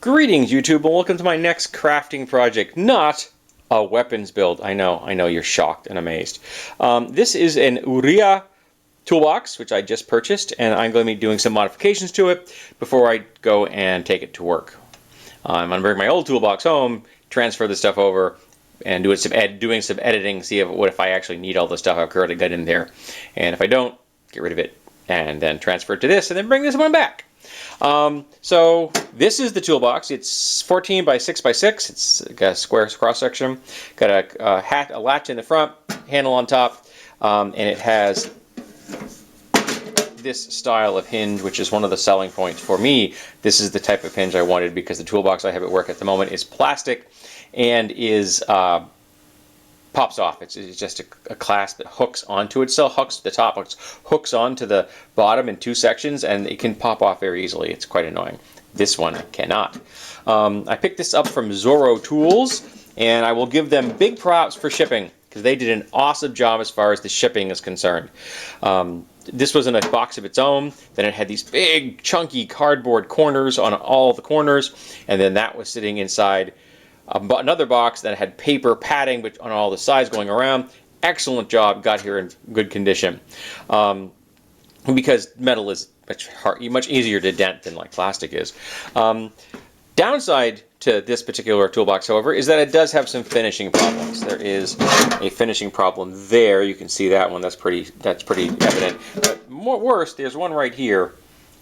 Greetings, YouTube, and welcome to my next crafting project. Not a weapons build. I know, you're shocked and amazed. This is an Uriah toolbox, which I just purchased, and I'm going to be doing some modifications to it before I go and take it to work. I'm going to bring my old toolbox home, transfer the stuff over, and doing some editing, see what if I actually need all the stuff I've already got in there. And if I don't, get rid of it, and then transfer it to this, and then bring this one back. So this is the toolbox. It's 14 by 6 by 6. It's got a square cross section. Got a latch in the front, handle on top, and it has this style of hinge, which is one of the selling points for me. This is the type of hinge I wanted because the toolbox I have at work at the moment is plastic and is pops off. It's just a clasp that hooks onto itself, hooks the top, hooks onto the bottom in two sections, and it can pop off very easily. It's quite annoying. This one cannot. I picked this up from Zorro Tools, and I will give them big props for shipping because they did an awesome job as far as the shipping is concerned. This was in a box of its own. Then it had these big chunky cardboard corners on all the corners, and then that was sitting inside another box that had paper padding on all the sides going around. Excellent job. Got here in good condition. Because metal is much easier to dent than like plastic is. Downside to this particular toolbox, however, is that it does have some finishing problems. There is a finishing problem there. You can see that one. That's pretty evident. But worse, there's one right here,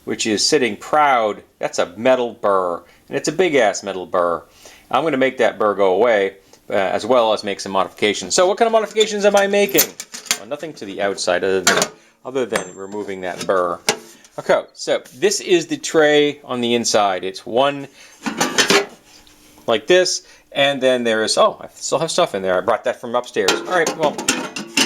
which is sitting proud. That's a metal burr, and it's a big ass metal burr. I'm going to make that burr go away, as well as make some modifications. So what kind of modifications am I making? Well, nothing to the outside other than removing that burr. Okay, so this is the tray on the inside. It's one like this, and then there's, oh, I still have stuff in there. I brought that from upstairs. All right, well,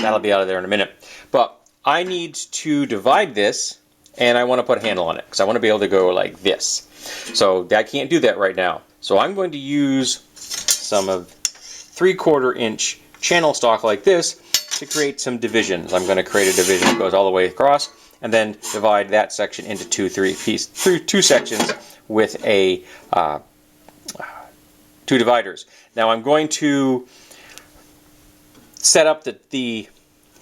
that'll be out of there in a minute. But I need to divide this, and I want to put a handle on it, because I want to be able to go like this. So I can't do that right now. So I'm going to use some of 3/4 inch channel stock like this to create some divisions. I'm going to create a division that goes all the way across and then divide that section into two sections with a two dividers. Now I'm going to set up the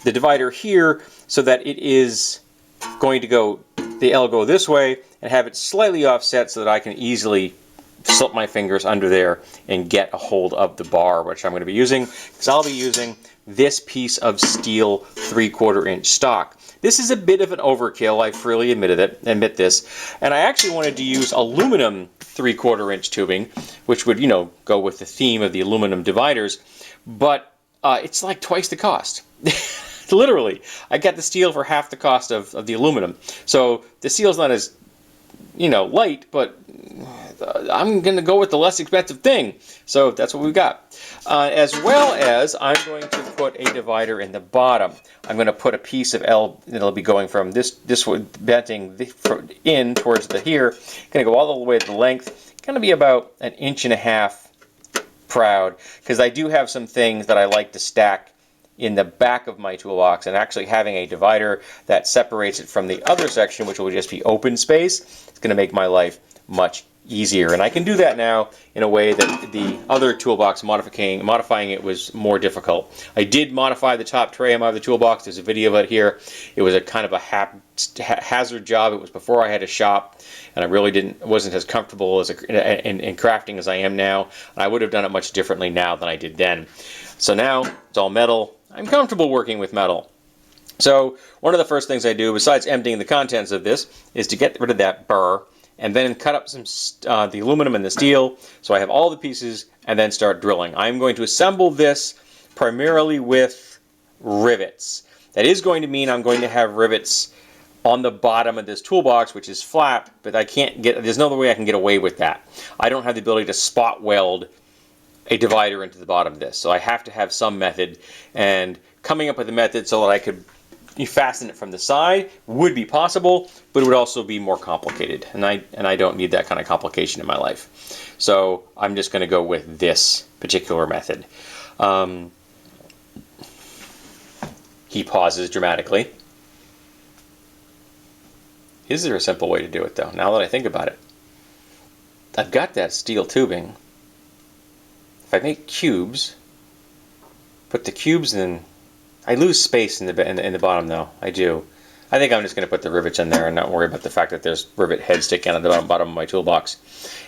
divider here so that it is going to go, the L go this way, and have it slightly offset so that I can easily slip my fingers under there and get a hold of the bar, which I'm going to be using, because I'll be using this piece of steel 3/4 inch stock. This is a bit of an overkill, I freely admit this, and I actually wanted to use aluminum 3/4 inch tubing, which would, go with the theme of the aluminum dividers, but it's like twice the cost. Literally, I got the steel for half the cost of the aluminum. So the steel's not as, light, but I'm going to go with the less expensive thing. So that's what we've got. As well as I'm going to put a divider in the bottom. I'm going to put a piece of L that'll be going from this venting in towards the here. Going to go all the way to the length. Going to be about 1.5 inches proud, because I do have some things that I like to stack in the back of my toolbox, and actually having a divider that separates it from the other section, which will just be open space, it's going to make my life much easier. And I can do that now in a way that the other toolbox modifying it was more difficult. I did modify the top tray of the toolbox. There's a video of it here. It was a kind of a hazard job. It was before I had a shop, and I really wasn't as comfortable in crafting as I am now. And I would have done it much differently now than I did then. So now it's all metal. I'm comfortable working with metal. So one of the first things I do, besides emptying the contents of this, is to get rid of that burr, and then cut up some the aluminum and the steel, so I have all the pieces, and then start drilling. I'm going to assemble this primarily with rivets. That is going to mean I'm going to have rivets on the bottom of this toolbox, which is flat, but there's no other way I can get away with that. I don't have the ability to spot weld a divider into the bottom of this, so I have to have some method, and coming up with a method so that I could fasten it from the side would be possible, but it would also be more complicated, and I don't need that kind of complication in my life. So I'm just going to go with this particular method. He pauses dramatically. Is there a simple way to do it, though, now that I think about it? I've got that steel tubing. If I make cubes, put the cubes in, I lose space in the bottom though. I do. I think I'm just going to put the rivets in there and not worry about the fact that there's rivet heads sticking out of the bottom of my toolbox.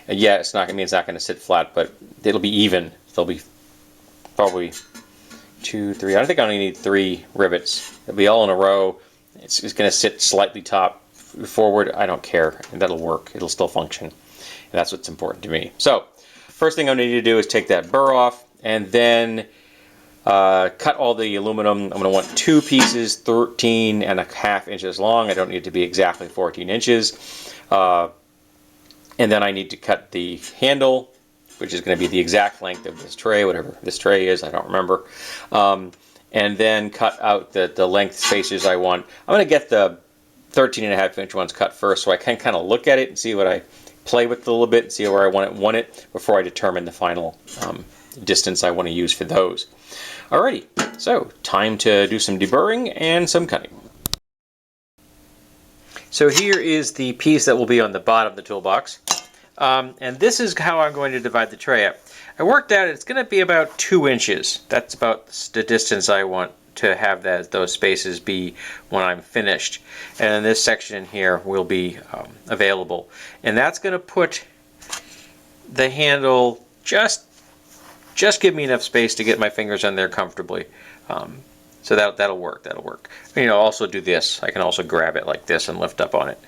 And yeah, it's not going to sit flat, but it'll be even. There'll be probably 2, 3. I don't think I only need 3 rivets. It'll be all in a row. It's going to sit slightly top forward. I don't care. And that'll work. It'll still function. And that's what's important to me. So first thing I need to do is take that burr off and then cut all the aluminum. I'm going to want 2 pieces 13.5 inches long. I don't need it to be exactly 14 inches. And then I need to cut the handle, which is going to be the exact length of this tray, whatever this tray is, I don't remember. And then cut out the length spacers I want. I'm going to get the 13.5 inch ones cut first so I can kind of look at it and see what I play with it a little bit and see where I want it before I determine the final distance I want to use for those. Alrighty, so time to do some deburring and some cutting. So here is the piece that will be on the bottom of the toolbox. And this is how I'm going to divide the tray up. I worked out it's going to be about 2 inches. That's about the distance I want to have those spaces be when I'm finished. And then this section here will be available. And that's going to put the handle just give me enough space to get my fingers on there comfortably. So that'll work. That'll work. You know, also do this. I can also grab it like this and lift up on it.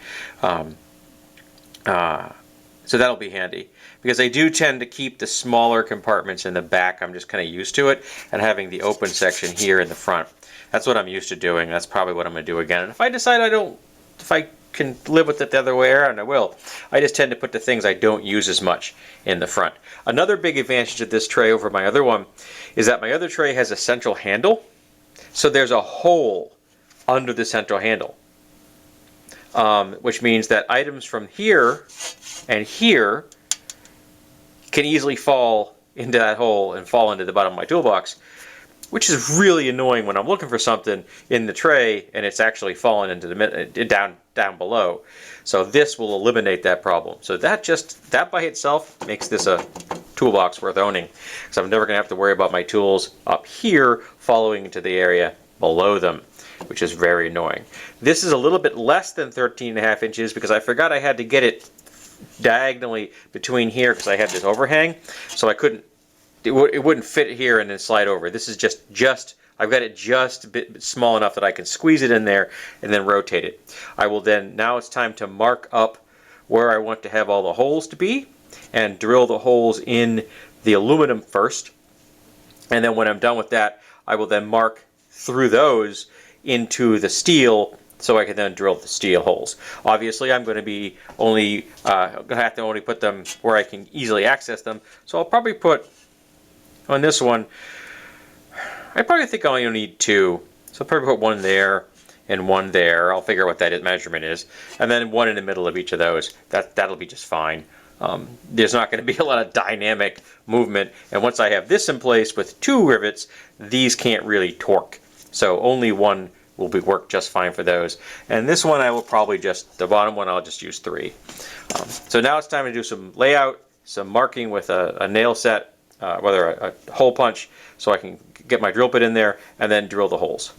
So that'll be handy because I do tend to keep the smaller compartments in the back. I'm just kind of used to it, and having the open section here in the front. That's what I'm used to doing. That's probably what I'm going to do again. And if I decide if I can live with it the other way around, I will. I just tend to put the things I don't use as much in the front. Another big advantage of this tray over my other one is that my other tray has a central handle. So there's a hole under the central handle, which means that items from here and here can easily fall into that hole and fall into the bottom of my toolbox, which is really annoying when I'm looking for something in the tray and it's actually fallen into the down below. So this will eliminate that problem. So that by itself makes this a toolbox worth owning, because I'm never going to have to worry about my tools up here falling into the area below them, which is very annoying. This is a little bit less than 13.5 inches because I forgot I had to get it diagonally between here because I had this overhang, so I couldn't. It wouldn't fit here and then slide over. This is just I've got it just a bit small enough that I can squeeze it in there and then rotate it. I will then, now it's time to mark up where I want to have all the holes to be and drill the holes in the aluminum first. And then when I'm done with that, I will then mark through those into the steel so I can then drill the steel holes. Obviously, I'm going to be only have to only put them where I can easily access them. So I'll probably put on this one, I probably think I only need 2. So I'll probably put 1 there and 1 there. I'll figure out what that measurement is. And then 1 in the middle of each of those. That'll be just fine. There's not going to be a lot of dynamic movement. And once I have this in place with 2 rivets, these can't really torque. So only 1 will work just fine for those. And this one I will probably the bottom one I'll just use 3. So now it's time to do some layout, some marking with a nail set, whether a hole punch, so I can get my drill bit in there and then drill the holes.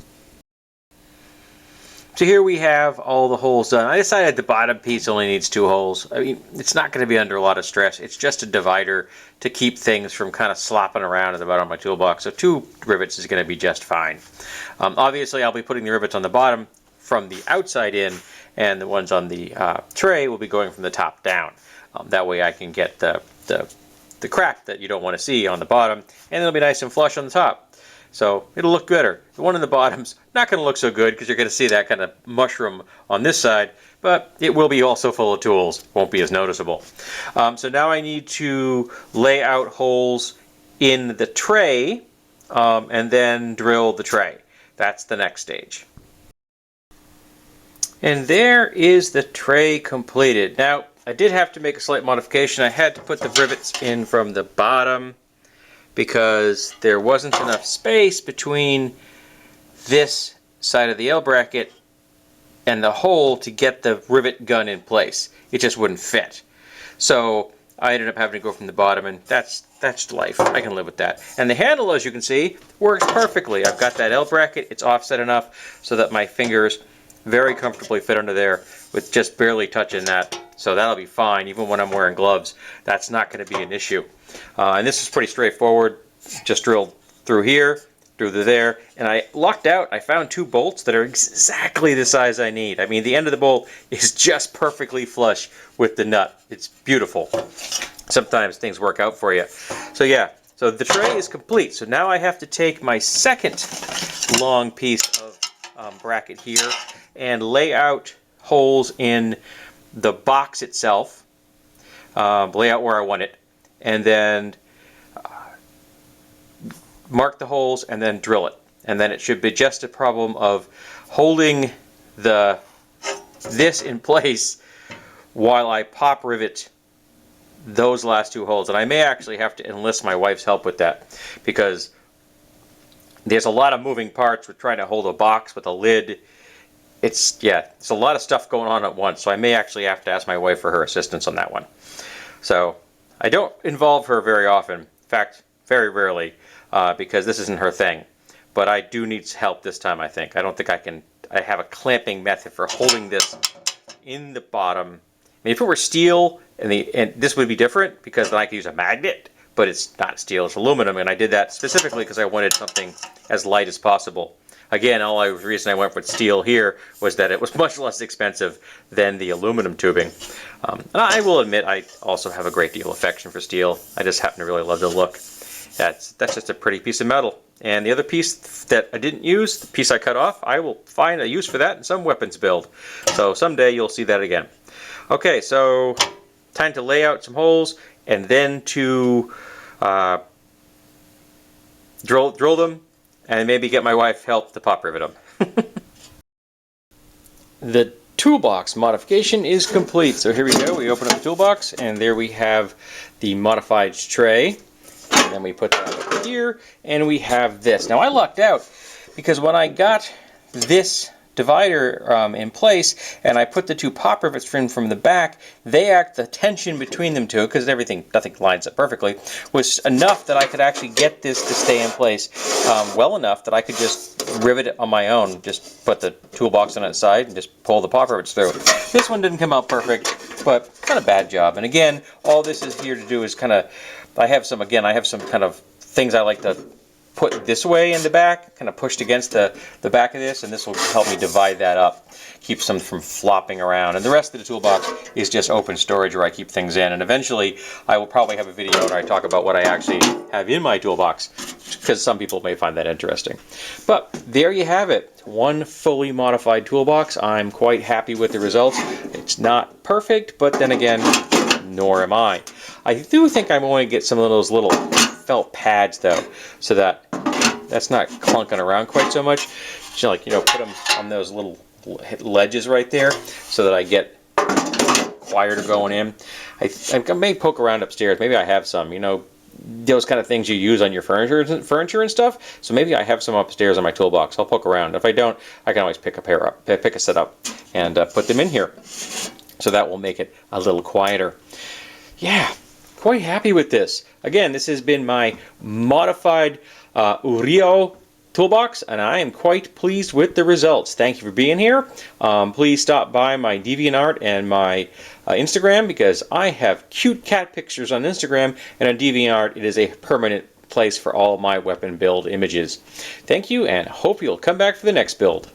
So here we have all the holes done. I decided the bottom piece only needs 2 holes. I mean, it's not going to be under a lot of stress. It's just a divider to keep things from kind of slopping around at the bottom of my toolbox. So 2 rivets is going to be just fine. Obviously, I'll be putting the rivets on the bottom from the outside in, and the ones on the tray will be going from the top down. That way I can get the crack that you don't want to see on the bottom, and it'll be nice and flush on the top. So it'll look better. The one in the bottom's not going to look so good because you're going to see that kind of mushroom on this side, but it will be also full of tools. Won't be as noticeable. So now I need to lay out holes in the tray and then drill the tray. That's the next stage. And there is the tray completed. Now, I did have to make a slight modification. I had to put the rivets in from the bottom because there wasn't enough space between this side of the L bracket and the hole to get the rivet gun in place. It just wouldn't fit. So I ended up having to go from the bottom, and that's life. I can live with that. And the handle, as you can see, works perfectly. I've got that L bracket. It's offset enough so that my fingers very comfortably fit under there with just barely touching that. So that'll be fine, even when I'm wearing gloves. That's not going to be an issue. And this is pretty straightforward. Just drilled through here, through there, and I lucked out. I found 2 bolts that are exactly the size I need. I mean, the end of the bolt is just perfectly flush with the nut. It's beautiful. Sometimes things work out for you. So yeah, so the tray is complete. So now I have to take my second long piece of bracket here and lay out holes in the box itself, lay out where I want it, and then mark the holes and then drill it. And then it should be just a problem of holding this in place while I pop rivet those last 2 holes. And I may actually have to enlist my wife's help with that, because there's a lot of moving parts with trying to hold a box with a lid. It's a lot of stuff going on at once, so I may actually have to ask my wife for her assistance on that one. So I don't involve her very often, in fact, very rarely, because this isn't her thing. But I do need help this time, I think. I don't think I have a clamping method for holding this in the bottom. I mean, if it were steel, and this would be different, because then I could use a magnet, but it's not steel, it's aluminum, and I did that specifically because I wanted something as light as possible. Again, the reason I went with steel here was that it was much less expensive than the aluminum tubing. And I will admit, I also have a great deal of affection for steel. I just happen to really love the look. That's just a pretty piece of metal. And the other piece that I didn't use, the piece I cut off, I will find a use for that in some weapons build. So someday you'll see that again. Okay, so time to lay out some holes and then to drill them, and maybe get my wife help to pop rivet them. The toolbox modification is complete. So here we go. We open up the toolbox, and there we have the modified tray. And then we put that over here, and we have this. Now I lucked out, because when I got this divider in place, and I put the 2 pop rivets in from the back, the tension between them two, because nothing lines up perfectly, was enough that I could actually get this to stay in place well enough that I could just rivet it on my own. Just put the toolbox on its side and just pull the pop rivets through. This one didn't come out perfect, but not a bad job. And again, all this is here to do is kind of, I have some kind of things I like to put this way in the back, kind of pushed against the back of this, and this will help me divide that up, keeps them from flopping around. And the rest of the toolbox is just open storage where I keep things in. And eventually I will probably have a video where I talk about what I actually have in my toolbox, because some people may find that interesting. But there you have it, one fully modified toolbox. I'm quite happy with the results. It's not perfect, but then again, nor am I. I do think I'm going to get some of those little felt pads though, so that that's not clunking around quite so much. So put them on those little ledges right there, so that I get quieter going in. I may poke around upstairs. Maybe I have some, those kind of things you use on your furniture and stuff. So maybe I have some upstairs on my toolbox. I'll poke around. If I don't, I can always pick a set up, and put them in here. So that will make it a little quieter. Yeah, quite happy with this. Again, this has been my modified Uriel toolbox, and I am quite pleased with the results. Thank you for being here. Please stop by my DeviantArt and my Instagram, because I have cute cat pictures on Instagram, and on DeviantArt it is a permanent place for all my weapon build images. Thank you, and hope you'll come back for the next build.